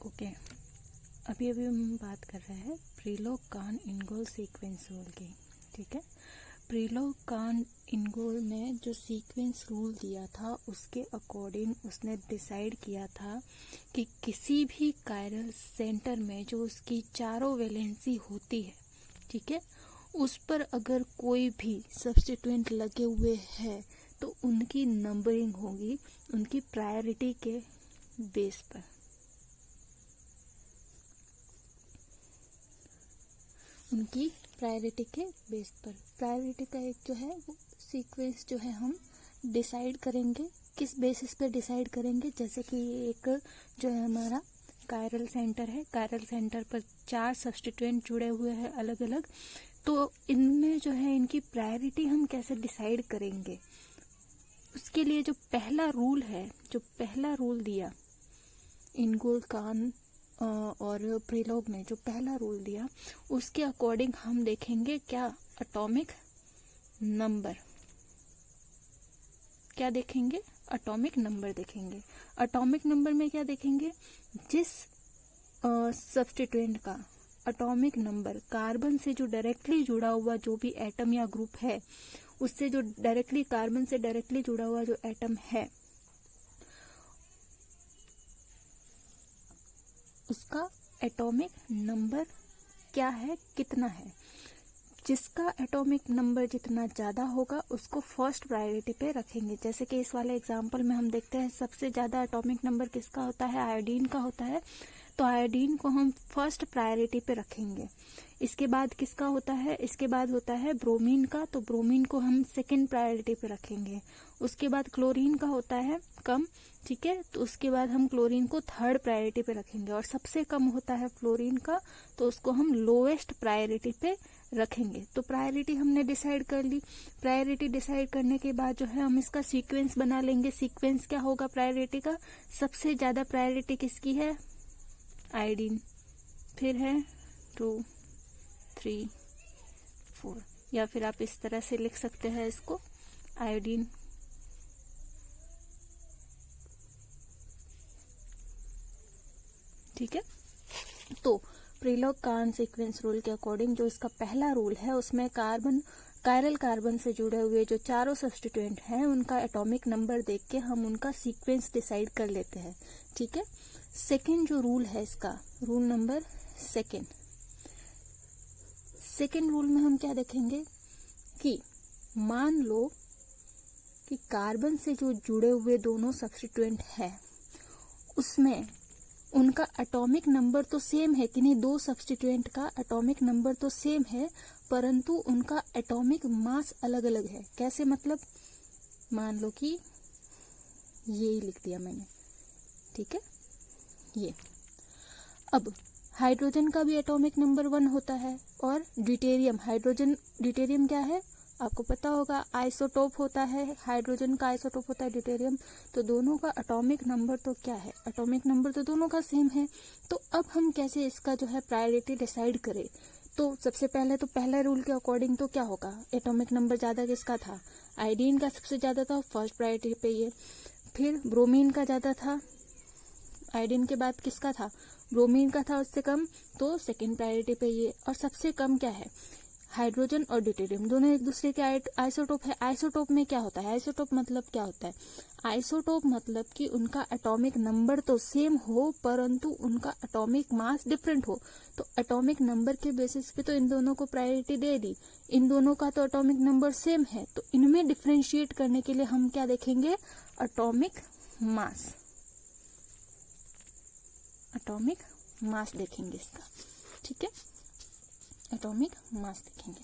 Okay, अभी हम बात कर रहे हैं प्रिलोग-कान-इनगोल सीक्वेंस रूल की। ठीक है, प्रिलोग-कान-इनगोल ने जो सीक्वेंस रूल दिया था उसके अकॉर्डिंग उसने डिसाइड किया था कि किसी भी कायरल सेंटर में जो उसकी चारों वैलेंसी होती है, ठीक है, उस पर अगर कोई भी सब्स्टिट्यूएंट लगे हुए हैं तो उनकी नंबरिंग होगी उनकी प्रायोरिटी के बेस पर। उनकी प्रायोरिटी के बेस पर प्रायोरिटी का एक जो है वो सीक्वेंस जो है हम डिसाइड करेंगे। किस बेसिस पे डिसाइड करेंगे? जैसे कि एक जो है हमारा कायरल सेंटर है, कायरल सेंटर पर 4 सब्स्टिट्यूएंट जुड़े हुए हैं अलग अलग, तो इनमें जो है इनकी प्रायोरिटी हम कैसे डिसाइड करेंगे? उसके लिए जो पहला रूल है, जो पहला रूल दिया इनगोल कान और प्रिलोग ने जो पहला रूल दिया उसके अकॉर्डिंग हम देखेंगे क्या? Atomic number. क्या देखेंगे? एटॉमिक नंबर देखेंगे। एटॉमिक नंबर में क्या देखेंगे? जिस सब्स्टिट्यूएंट का एटॉमिक नंबर कार्बन से जो डायरेक्टली जुड़ा हुआ जो भी एटम या ग्रुप है, उससे जो डायरेक्टली कार्बन से डायरेक्टली जुड़ा हुआ जो एटम है उसका एटॉमिक नंबर क्या है, कितना है। जिसका एटॉमिक नंबर जितना ज़्यादा होगा उसको फर्स्ट प्रायोरिटी पे रखेंगे। जैसे कि इस वाले एग्जांपल में हम देखते हैं सबसे ज़्यादा एटॉमिक नंबर किसका होता है? आयोडीन का होता है, तो आयोडीन को हम फर्स्ट प्रायोरिटी पे रखेंगे। इसके बाद किसका होता है? इसके बाद होता है ब्रोमीन का, तो ब्रोमीन को हम सेकेंड प्रायोरिटी पे रखेंगे। उसके बाद क्लोरीन का होता है कम, ठीक है, तो उसके बाद हम क्लोरीन को थर्ड प्रायोरिटी पे रखेंगे। और सबसे कम होता है फ्लोरीन का, तो उसको हम लोएस्ट प्रायोरिटी पे रखेंगे। तो प्रायोरिटी हमने डिसाइड कर ली। प्रायोरिटी डिसाइड करने के बाद जो है हम इसका सीक्वेंस बना लेंगे। सीक्वेंस क्या होगा प्रायोरिटी का? सबसे ज्यादा प्रायोरिटी किसकी है? आयोडीन, फिर है 2, 3, 4, या फिर आप इस तरह से लिख सकते हैं इसको, आयोडीन, ठीक है। तो प्रिलोग-कान सीक्वेंस रूल के अकॉर्डिंग जो इसका पहला रूल है उसमें कायरल कार्बन से जुड़े हुए जो चारों सब्स्टिट्यूएंट हैं उनका एटॉमिक नंबर देख के हम उनका सीक्वेंस डिसाइड कर लेते हैं, ठीक है। सेकेंड जो रूल है इसका, रूल नंबर सेकेंड रूल में हम क्या देखेंगे कि मान लो कि कार्बन से जो जुड़े हुए दोनों सब्स्टिट्यूएंट है उसमें उनका एटॉमिक नंबर तो सेम है कि नहीं? दो सब्स्टिट्यूएंट का एटॉमिक नंबर तो सेम है परंतु उनका एटॉमिक मास अलग अलग है। कैसे मतलब? मान लो कि ये लिख दिया मैंने, ठीक है, ये। अब हाइड्रोजन का भी एटॉमिक नंबर 1 होता है और ड्यूटेरियम, ड्यूटेरियम क्या है आपको पता होगा, आइसोटोप होता है, हाइड्रोजन का आइसोटोप होता है ड्यूटेरियम। तो दोनों का एटॉमिक नंबर तो क्या है? एटॉमिक नंबर तो दोनों का सेम है। तो अब हम कैसे इसका जो है प्रायोरिटी डिसाइड करें? तो सबसे पहले तो पहले रूल के अकॉर्डिंग तो क्या होगा? एटॉमिक नंबर ज्यादा किसका था? आयोडीन का सबसे ज्यादा था, फर्स्ट प्रायोरिटी पे ये। फिर ब्रोमीन का ज्यादा था, आयोडीन के बाद किसका था? ब्रोमीन का था उससे कम, तो सेकेंड प्रायोरिटी पे ये। और सबसे कम क्या है? हाइड्रोजन और ड्यूटेरियम, दोनों एक दूसरे के आइसोटोप है। आइसोटोप में क्या होता है? आइसोटोप मतलब क्या होता है? आइसोटोप मतलब कि उनका एटॉमिक नंबर तो सेम हो परंतु उनका एटॉमिक मास डिफरेंट हो। तो एटॉमिक नंबर के बेसिस पे तो इन दोनों को प्रायोरिटी दे दी, इन दोनों का तो एटॉमिक नंबर सेम है, तो इनमें डिफ्रेंशिएट करने के लिए हम क्या देखेंगे? एटॉमिक मास, एटॉमिक मास देखेंगे इसका, ठीक है, एटॉमिक मास देखेंगे।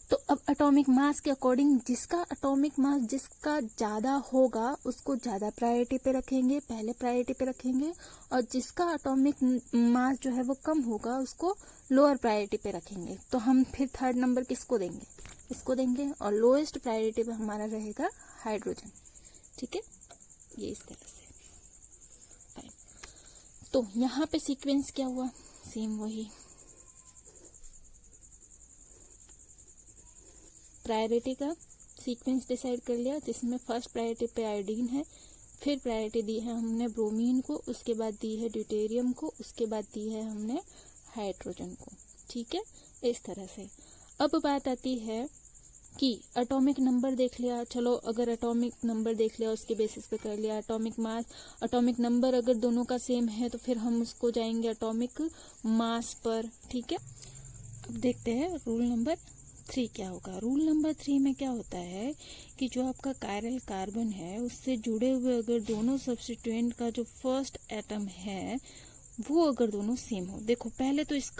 तो अब एटॉमिक मास के अकॉर्डिंग जिसका एटॉमिक मास जिसका ज्यादा होगा उसको ज्यादा प्रायोरिटी पे रखेंगे, पहले प्रायोरिटी पे रखेंगे, और जिसका एटॉमिक मास जो है वो कम होगा उसको लोअर प्रायोरिटी पे रखेंगे। तो हम फिर थर्ड नंबर किसको देंगे? इसको देंगे, और लोएस्ट प्रायोरिटी पे हमारा रहेगा हाइड्रोजन, ठीक है, ये इस तरह से। फाइन। तो यहाँ पे सीक्वेंस क्या हुआ? सेम वही, प्रायोरिटी का सीक्वेंस डिसाइड कर लिया जिसमें फर्स्ट प्रायोरिटी पे आयोडीन है, फिर प्रायोरिटी दी है हमने ब्रोमीन को, उसके बाद दी है ड्यूटेरियम को, उसके बाद दी है हमने हाइड्रोजन को। ठीक है, इस तरह से। अब बात आती है कि एटॉमिक नंबर देख लिया, चलो अगर एटॉमिक नंबर देख लिया उसके बेसिस पे कर लिया, एटॉमिक मास, एटॉमिक नंबर अगर दोनों का सेम है तो फिर हम उसको जाएंगे एटॉमिक मास पर। ठीक है, अब देखते हैं रूल नंबर 3 क्या होगा। रूल नंबर 3 में क्या होता है कि जो आपका कायरल कार्बन है उससे जुड़े हुए अगर दोनों सब्स्टिट्यूएंट का जो फर्स्ट एटम है वो अगर दोनों सेम हो। देखो पहले तो इस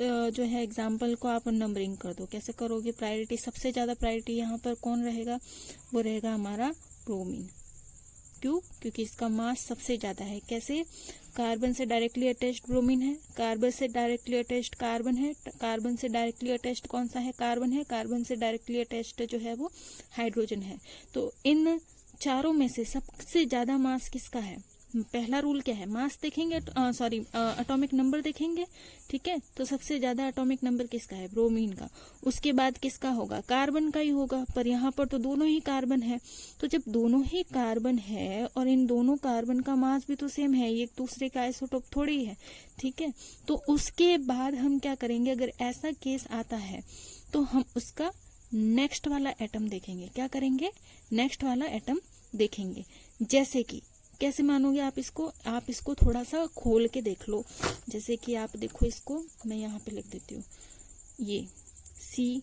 जो है एग्जाम्पल को आप नंबरिंग कर दो। कैसे करोगे? प्रायोरिटी, सबसे ज्यादा प्रायोरिटी यहाँ पर कौन रहेगा? वो रहेगा हमारा ब्रोमीन। क्यों? क्योंकि इसका मास सबसे ज्यादा है। कैसे? कार्बन से डायरेक्टली अटैच्ड ब्रोमीन है, कार्बन से डायरेक्टली अटैच्ड कार्बन है, कार्बन से डायरेक्टली अटैच्ड कौन सा है? कार्बन है, कार्बन से डायरेक्टली अटैच्ड जो है वो हाइड्रोजन है। तो इन चारों में से सबसे ज्यादा मास किसका है? पहला रूल क्या है? मास देखेंगे, सॉरी एटॉमिक नंबर देखेंगे। ठीक है, तो सबसे ज्यादा एटॉमिक नंबर किसका है? ब्रोमीन का। उसके बाद किसका होगा? कार्बन का ही होगा। पर यहाँ पर तो दोनों ही कार्बन है, तो जब दोनों ही कार्बन है और इन दोनों कार्बन का मास भी तो सेम है, ये एक दूसरे का आइसोटोप थोड़ी है। ठीक है, तो उसके बाद हम क्या करेंगे? अगर ऐसा केस आता है तो हम उसका नेक्स्ट वाला एटम देखेंगे। क्या करेंगे? नेक्स्ट वाला एटम देखेंगे। जैसे कि कैसे मानोगे आप इसको? आप इसको थोड़ा सा खोल के देख लो। जैसे कि आप देखो इसको, मैं यहाँ पे लिख देती हूँ, ये CH,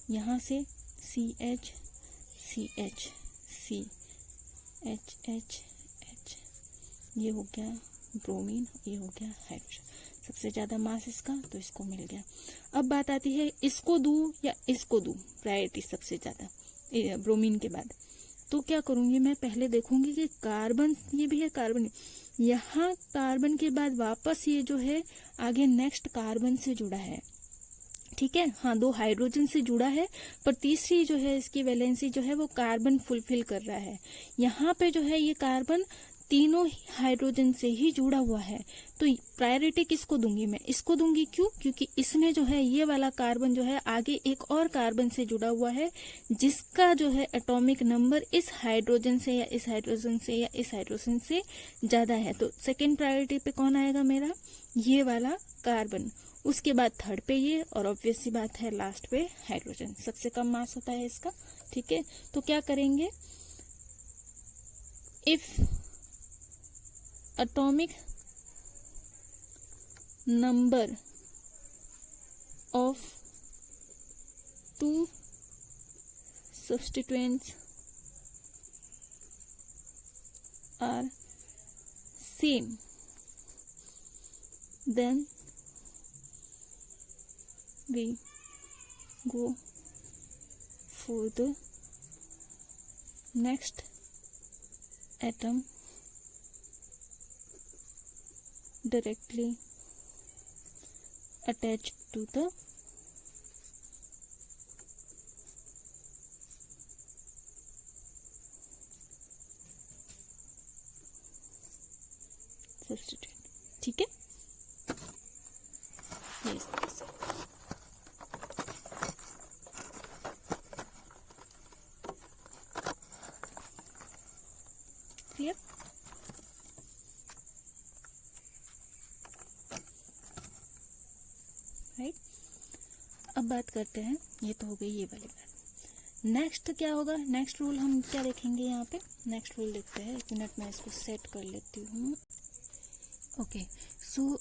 यहाँ से CH, ये हो गया ब्रोमीन, ये हो गया हाइड्रोजन। सबसे ज्यादा मास इसका, तो इसको मिल गया। अब बात आती है इसको दूं या इसको दूं, प्रायोरिटी सबसे ज्यादा ब्रोमीन के बाद। तो क्या करूंगी मैं? पहले देखूंगी कि कार्बन, ये भी है कार्बन, यहाँ कार्बन के बाद वापस ये जो है आगे नेक्स्ट कार्बन से जुड़ा है। ठीक है, हाँ 2 हाइड्रोजन से जुड़ा है, पर तीसरी जो है इसकी वैलेंसी जो है वो कार्बन फुलफिल कर रहा है। यहाँ पे जो है ये कार्बन तीनों ही हाइड्रोजन से ही जुड़ा हुआ है। तो प्रायोरिटी किसको दूंगी मैं? इसको दूंगी। क्यों? क्योंकि इसमें जो है ये वाला कार्बन जो है आगे एक और कार्बन से जुड़ा हुआ है जिसका जो है एटॉमिक नंबर इस हाइड्रोजन से या इस हाइड्रोजन से या इस हाइड्रोजन से ज्यादा है। तो सेकेंड प्रायोरिटी पे कौन आएगा मेरा? ये वाला कार्बन। उसके बाद थर्ड पे ये, और ऑब्वियस सी बात है लास्ट पे हाइड्रोजन। सबसे कम मास होता है इसका। ठीक है, तो क्या करेंगे? If atomic number of 2 substituents are same, then we go for the next atom directly attached to the substituent। ठीक है, yes, clear। राइट, अब बात करते हैं, ये तो हो गई ये वाली बात। नेक्स्ट क्या होगा? नेक्स्ट रूल हम क्या देखेंगे यहाँ पे? नेक्स्ट रूल देखते हैं, 1 मिनट में इसको सेट कर लेती हूँ। ओके, सो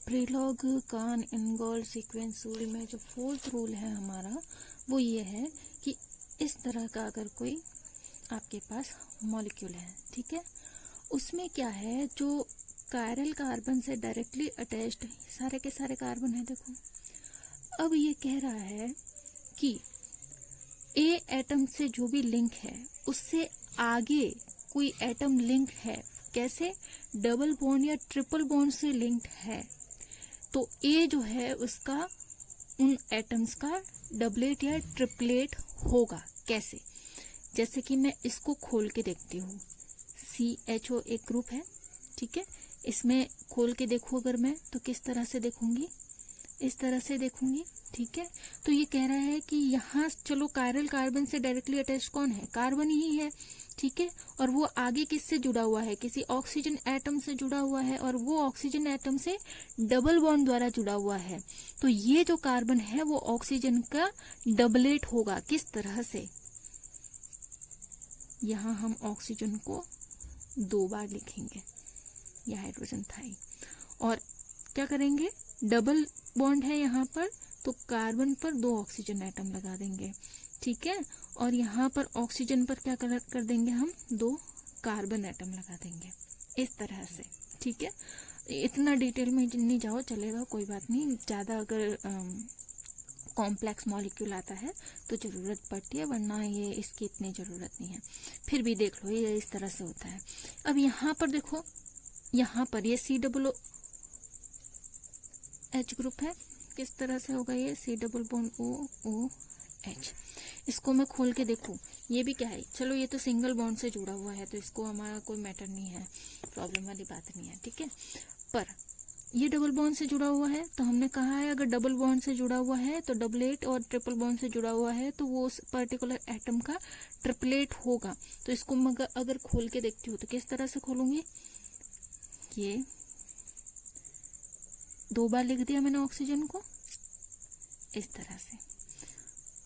प्रीलॉग कान इनगोल्ड सीक्वेंस रूल में जो 4th रूल है हमारा वो ये है कि इस तरह का अगर कोई आपके पास मॉलिक्यूल है, ठीक है, उसमें क्या है, जो कायरल कार्बन से डायरेक्टली अटैच्ड सारे के सारे कार्बन है। देखो अब ये कह रहा है कि ए एटम से जो भी लिंक है उससे आगे कोई एटम लिंक है। कैसे? डबल बॉन्ड या ट्रिपल बॉन्ड से लिंक्ड है, तो ए जो है उसका उन एटम्स का डबलेट या ट्रिपलेट होगा। कैसे? जैसे कि मैं इसको खोल के देखती हूँ, CHO एक ग्रुप है, ठीक है, इसमें खोल के देखूं अगर मैं तो किस तरह से देखूंगी? इस तरह से देखूंगी। ठीक है। तो ये कह रहा है कि यहाँ चलो कायरल कार्बन से डायरेक्टली अटैच कौन है, कार्बन ही है, ठीक है। और वो आगे किससे जुड़ा हुआ है, किसी ऑक्सीजन एटम से जुड़ा हुआ है, और वो ऑक्सीजन एटम से डबल बॉन्ड द्वारा जुड़ा हुआ है। तो ये जो कार्बन है वो ऑक्सीजन का डबलेट होगा। किस तरह से, यहाँ हम ऑक्सीजन को 2 बार लिखेंगे, यह हाइड्रोजन था ही, और क्या करेंगे, डबल बॉन्ड है यहाँ पर, तो कार्बन पर 2 ऑक्सीजन एटम लगा देंगे, ठीक है। और यहाँ पर ऑक्सीजन पर क्या कर देंगे हम, 2 कार्बन एटम लगा देंगे, इस तरह से, ठीक है। इतना डिटेल में नहीं जाओ, चलेगा, कोई बात नहीं। ज़्यादा अगर कॉम्प्लेक्स मॉलिक्यूल आता है तो ज़रूरत पड़ती है, वरना ये इसकी इतनी ज़रूरत नहीं है। फिर भी देख लो, ये इस तरह से होता है। अब यहाँ पर देखो, यहाँ पर ये COOH ग्रुप है, किस तरह से होगा ये, COOH। इसको मैं खोल के देखूं, ये भी क्या है, चलो ये तो सिंगल बॉन्ड से जुड़ा हुआ है, तो इसको हमारा कोई मैटर नहीं है, प्रॉब्लम वाली बात नहीं है, ठीक है। पर ये डबल बॉन्ड से जुड़ा हुआ है, तो हमने कहा है अगर डबल बॉन्ड से जुड़ा हुआ है तो डबलेट, और ट्रिपल बॉन्ड से जुड़ा हुआ है तो वो उस पर्टिकुलर एटम का ट्रिपलेट होगा। तो इसको मैं अगर खोल के देखती हूँ तो किस तरह से खोलूंगी, ये 2 बार लिख दिया मैंने ऑक्सीजन को, इस तरह से।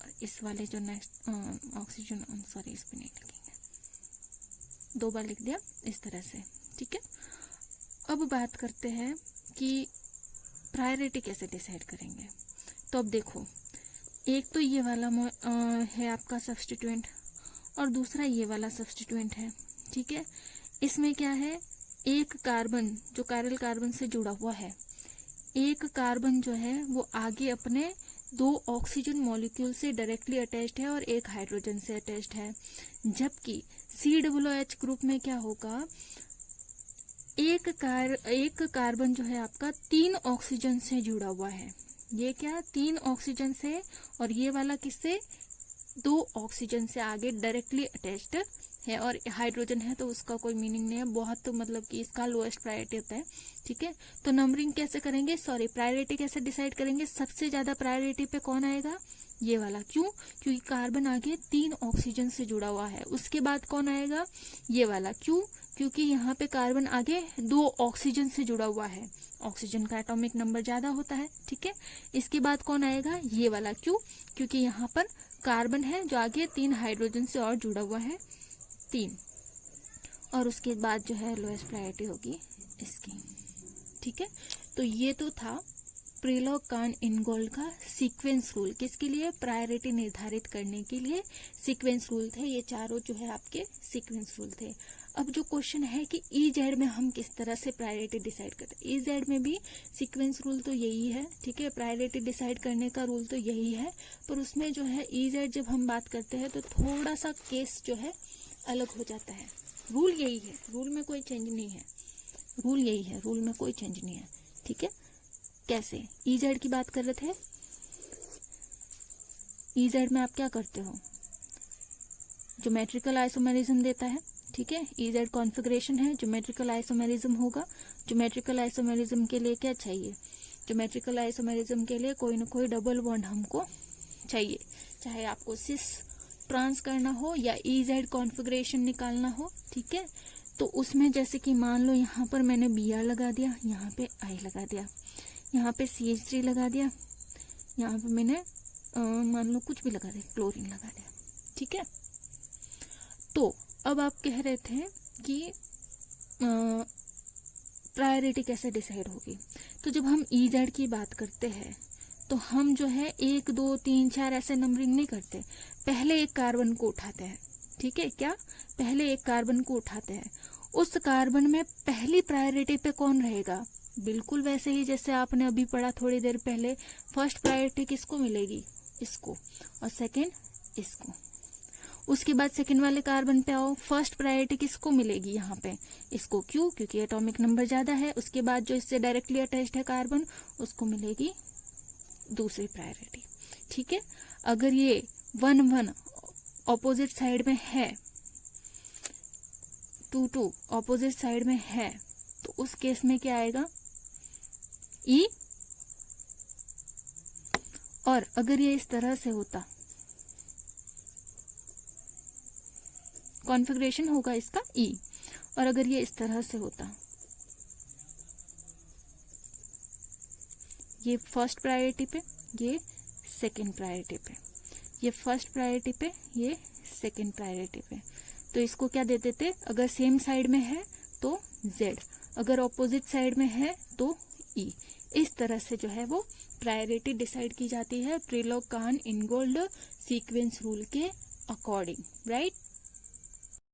और इस वाले जो नेक्स्ट ऑक्सीजन, सॉरी इस पे नहीं लिखेंगे, 2 बार लिख दिया इस तरह से, ठीक है। अब बात करते हैं कि प्रायोरिटी कैसे डिसाइड करेंगे। तो अब देखो, एक तो ये वाला है आपका सब्स्टिट्यूएंट, और दूसरा ये वाला सब्स्टिट्यूएंट है, ठीक है। इसमें क्या है, एक कार्बन जो कायरल कार्बन से जुड़ा हुआ है, एक कार्बन जो है वो आगे अपने 2 ऑक्सीजन मॉलिक्यूल से डायरेक्टली अटैच्ड है और एक हाइड्रोजन से अटैच्ड है। जबकि COOH ग्रुप में क्या होगा, एक कार्बन जो है आपका 3 ऑक्सीजन से जुड़ा हुआ है, ये क्या 3 ऑक्सीजन से, और ये वाला किससे, 2 ऑक्सीजन से आगे डायरेक्टली अटैच्ड है, और हाइड्रोजन है तो उसका कोई मीनिंग नहीं है, बहुत तो मतलब कि इसका लोएस्ट प्रायोरिटी होता है, ठीक है। तो नंबरिंग कैसे करेंगे, सॉरी प्रायोरिटी कैसे डिसाइड करेंगे, सबसे ज्यादा प्रायोरिटी पे कौन आएगा, ये वाला, क्यों, क्योंकि कार्बन आगे 3 ऑक्सीजन से जुड़ा हुआ है। उसके बाद कौन आएगा, ये वाला, क्यों, क्योंकि यहाँ पे कार्बन आगे 2 ऑक्सीजन से जुड़ा हुआ है, ऑक्सीजन का एटॉमिक नंबर ज्यादा होता है, ठीक है। इसके बाद कौन आएगा, ये वाला, क्यों, क्योंकि यहाँ पर कार्बन है जो आगे 3 हाइड्रोजन से और जुड़ा हुआ है, 3। और उसके बाद जो है लोएस्ट प्रायोरिटी होगी इसकी, ठीक है। तो ये तो था प्रेलॉग कान इनगोल्ड का सीक्वेंस रूल, किसके लिए, प्रायोरिटी निर्धारित करने के लिए सीक्वेंस रूल थे, ये चारों जो है आपके सीक्वेंस रूल थे। अब जो क्वेश्चन है कि EZ में हम किस तरह से प्रायोरिटी डिसाइड करते हैं, EZ में भी सीक्वेंस रूल तो यही है, ठीक है, प्रायोरिटी डिसाइड करने का रूल तो यही है, पर उसमें जो है EZ जब हम बात करते हैं तो थोड़ा सा केस जो है अलग हो जाता है। रूल यही है, रूल में कोई चेंज नहीं है, रूल यही है, रूल में कोई चेंज नहीं है, ठीक है। कैसे, EZ की बात कर रहे थे, EZ में आप क्या करते हो, ज्योमेट्रिकल आइसोमेरिज्म देता है, ठीक है। EZ कॉन्फ़िगरेशन है, ज्योमेट्रिकल आइसोमेरिज्म होगा। ज्योमेट्रिकल आइसोमेरिज्म के लिए क्या चाहिए, ज्योमेट्रिकल आइसोमेरिज्म के लिए कोई ना कोई डबल बॉन्ड हमको चाहिए, चाहे आपको सिस ट्रांस करना हो या EZ कॉन्फ़िगरेशन निकालना हो, ठीक है। तो उसमें जैसे कि मान लो यहाँ पर मैंने Br लगा दिया, यहाँ पे I लगा दिया, यहाँ पे CH3 लगा दिया, यहाँ पे मैंने मान लो कुछ भी लगा दिया, क्लोरीन लगा दिया, ठीक है। तो अब आप कह रहे थे कि प्रायोरिटी कैसे डिसाइड होगी, तो जब हम EZ की बात करते हैं तो हम जो है 1 2 3 4 ऐसे नंबरिंग नहीं करते, पहले एक कार्बन को उठाते हैं, ठीक है। क्या, पहले एक कार्बन को उठाते हैं, उस कार्बन में पहली प्रायोरिटी पे कौन रहेगा, बिल्कुल वैसे ही जैसे आपने अभी पढ़ा थोड़ी देर पहले, फर्स्ट प्रायोरिटी किसको मिलेगी, इसको, और सेकंड इसको। उसके बाद सेकंड वाले कार्बन पे आओ, फर्स्ट प्रायोरिटी किसको मिलेगी, यहाँ पे इसको, क्यों, क्योंकि एटॉमिक नंबर ज्यादा है। उसके बाद जो इससे डायरेक्टली अटैच्ड है कार्बन, उसको मिलेगी दूसरी प्रायोरिटी, ठीक है। अगर ये 1 1 ऑपोजिट साइड में है, 2 2 ऑपोजिट साइड में है, तो उस केस में क्या आएगा, E, और अगर ये इस तरह से होता, कॉन्फ़िगरेशन होगा इसका ई, और अगर ये इस तरह से होता, ये फर्स्ट प्रायोरिटी पे, ये सेकंड प्रायोरिटी पे, ये फर्स्ट प्रायोरिटी पे, ये सेकंड प्रायोरिटी पे, तो इसको क्या दे देते, अगर सेम साइड में है तो Z, अगर ऑपोजिट साइड में है तो E। इस तरह से जो है वो प्रायोरिटी डिसाइड की जाती है प्रेलोग कान इनगोल्ड सीक्वेंस रूल के अकॉर्डिंग, राइट।